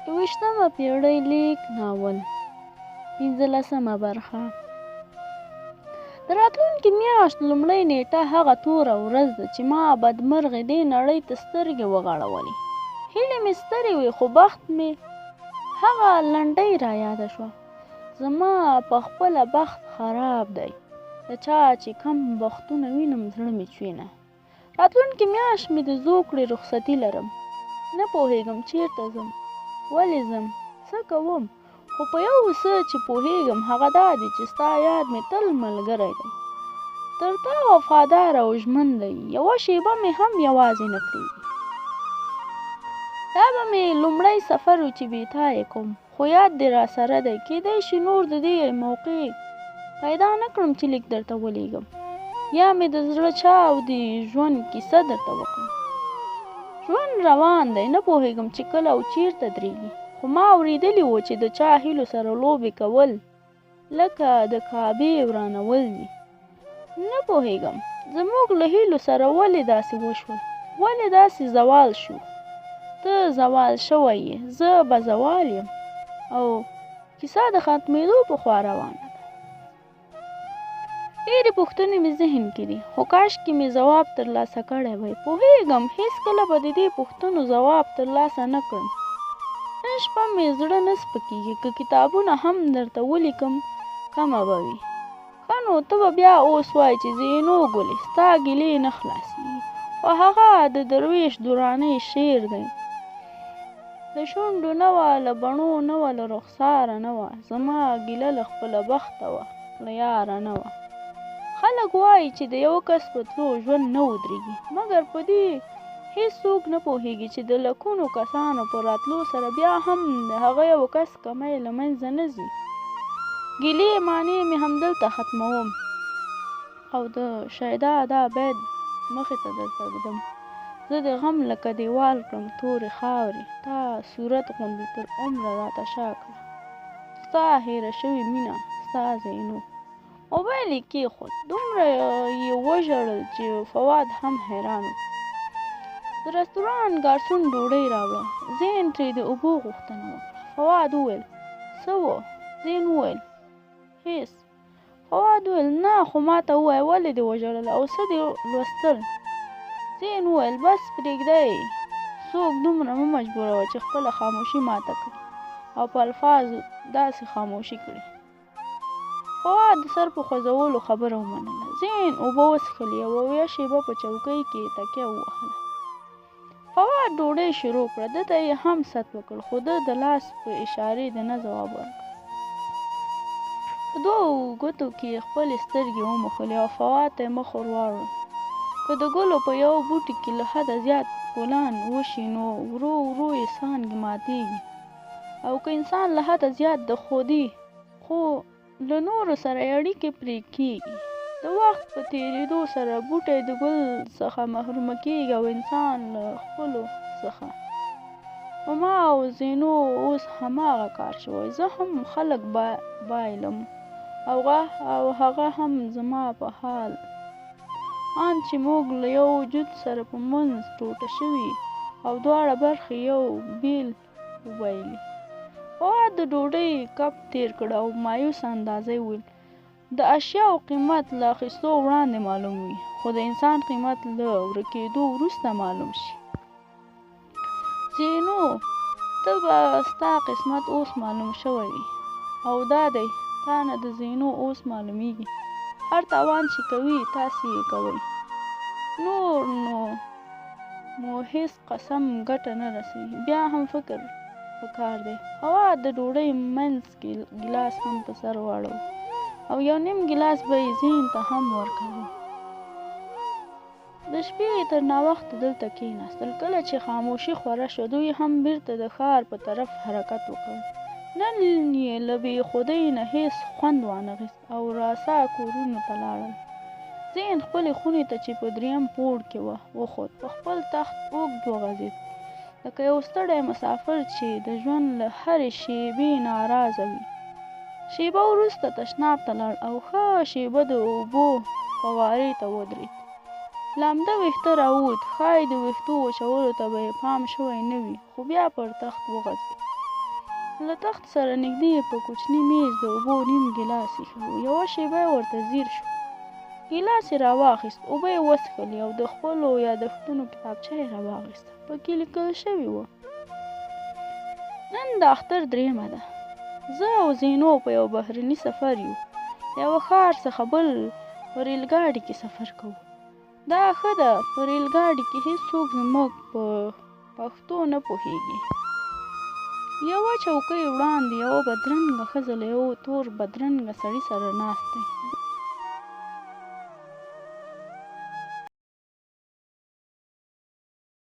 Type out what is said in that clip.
اوویشتمه پېړۍ لیک ناول 15مه برخه. د راتلونکې میاشت لومړۍ نیټه هغه توره ورځ ده چې ما بدمرغې دې نړۍ ته سترګې وغړولې. هیلې مې سترې وې خو بخت مې هغه لنډۍ را یاده شوه. زما په خپله بخت خراب دی. د چا چې کم بختونه وینم زړه مې چوینه. راتلونکې میاشت مې د زوکړې رخصتي لرم. نه پوهېږم چېرته ځم، ولې ځم، څه کوم، خو په یو څه چې پوهېږم هغه دا دی چې ستا یاد مې تل ملګری دی. تر تا وفادار او ژمن دی. یوه شېبه مې هم یوازې نه پرېږدي. دا به مې لومړی سفر و چې بې تا یې کوم، خو یاد دې را سره دی. کېدای شي نور د دې موقع پیدا نه کړم چې لیک درته ولیږم، یا مې د زړه چاودې ژوند کیسه درته وکړم. ژوند روان دی، نه پوهېږم چې کله او چېرته درېږي، خو ما اورېدلي وو چې د چا هیلو سره لوبې کول لکه د کعبې ورانول دي. نه پوهېږم زموږ له هیلو سره ولې داسې وشول، ولې داسې زوال شو. ته زوال شوی یې، زه به زوال یم، او کیسه د ختمېدو په خوا روانه ده. ډېرې پوښتنې مې ذهن کې دي، خو کاشکې مې ځواب ترلاسه کړی وای. پوهېږم هېڅکله به د دې پوښتنو ځواب ترلاسه نه کړم. نن شپه مې زړه نه سپکېږي. که کتابونه هم درته ولیکم کمه به وي. ښه نو ته به بیا اوس وایې چې زینو ګلې ستا ګیلې نه خلاصېږي، خو هغه د درویش درانۍ شعر دی. له شونډو نه وه، له بڼو نه وه، له رخساره نه وه. زما ګیله له خپله بخته وه، له یاره نه وه. خلک وایي چې د یو کس په تلو ژوند نه ودرېږي، مګر په دې هېڅوک نه پوهېږي چې د لکونو کسانو په راتلو سره بیا هم د هغه یو کس کمی له منځه نه ځي. ګیلې معنی مې همدلته ختموم او د شیدا دا بیت مخې ته درته ږدم. زه د غم لکه دیوال کړم تورې خاورې، تا صورت غوندې تر عمره راته شا کړه. ستا هېره شوې مینه، ستا زینو. موبایل یې کېښود، دومره یې وژړل چې فواد هم حیران و. د رستورانت ګارسون ډوډۍ راوړه. زین ترې د اوبو غوښتنه وکړه. فواد وویل څه و؟ زین وویل هېڅ. فواد وویل نه، خو ما ته ووایه ولې دې وژړل او څه دې لوستل؟ زین وویل بس پرېږدی، څوک دومره مه مجبوروه چې خپله خاموشي ماته کړي او په الفاظو داسې خاموشي کړي. فواد د سر په خوځولو خبره ومنله. زین اوبه وڅښلې او یوه شېبه په چوکۍ کې تکیه ووهله. فواد ډوډۍ شروع کړه. ده ته یې هم ست وکړ، خو ده د لاس په اشارې د نه ځواب ورکړ. په دوو ګوتو کې یې خپلې سترګې وموښلې او فواد ته یې مخ ور واړوه. که د ګلو په یو بوټي کې له حده زیات ګلان وشي نو ورو ورو یې څانګې ماتېږي، او که انسان له حده زیات د خودي خو له نورو سره اړیکې پرې کېږي، د وخت په تېرېدو سره بوټی د ګل څخه محرومه کېږي او انسان له خپلو څخه. په ما او زینو اوس هماغه کار شوی. زه هم خلک بایلم او هغه هم زما په حال، ان چې موږ له یو وجود سره په منځ ټوټه شوي او دواړه برخې یو بیل وبایلي. فواد د ډوډۍ کپ تېر کړ او مایوس اندازه یې وویل د اشیاو قیمت له اخیستو وړاندې معلوم وي، خو د انسان قیمت له ورکېدو وروسته معلوم شي. زینو ته به ستا قسمت اوس معلوم شوی وي، او دا دی تا نه د زینو اوس معلومیږي. هر تاوان چې کوي تاسې یې کوئ، نور نو مو هېڅ قسم ګټه نه رسوي. بیا هم فکر پکار دی. فواد د ډوډۍ منځ کې ګیلاس هم په سر واړوه او یو نیم ګیلاس به یې زین ته هم ورکاوه. د شپې تر ناوخته دلته کېناستل. کله چې خاموشي خوره شوه دوی هم بیرته د ښار په طرف حرکت وکړ. نن یې له بې خودۍ نه هېڅ خوند وانخیست او راسا کورونو ته لاړل. زین خپلې خونې ته چې په درېیم پوړ کې وه وخوت. په خپل تخت اوږد وغځېد لکه یو ستړی مسافر چې د ژوند له هرې شېبې ناراضه وي. شېبه وروسته تشناب ته لاړ او ښه شېبه د اوبو فوارې ته ودرېد. لامده وېښته راووت. ښایي د وېښتو وچولو ته به یې پام شوی نه وي، خو بیا پر تخت وغځېد. له تخت سره نږدې په کوچني میز د اوبو نیم ګیلاس ایښی و. یوه شېبه ورته ځیر شو. ګیلاس یې راواخیست، اوبه یې وڅښلې او د خپلو یادښتونو کتابچه یې راواخیسته. پکې لیکل شوي وو: نن د اختر 3 ده. زه او زینو په یو بهرني سفر یو. د یوه ښار څخه بل په ریل ګاډي کې سفر کوو. دا ښه ده، په ریل ګاډي کې هېڅوک زموږ په پښتو نه پوهېږي. یوه چوکۍ وړاندې یوه بدرنګه ښځه له یو تور بدرنګه سړي سره ناست دی.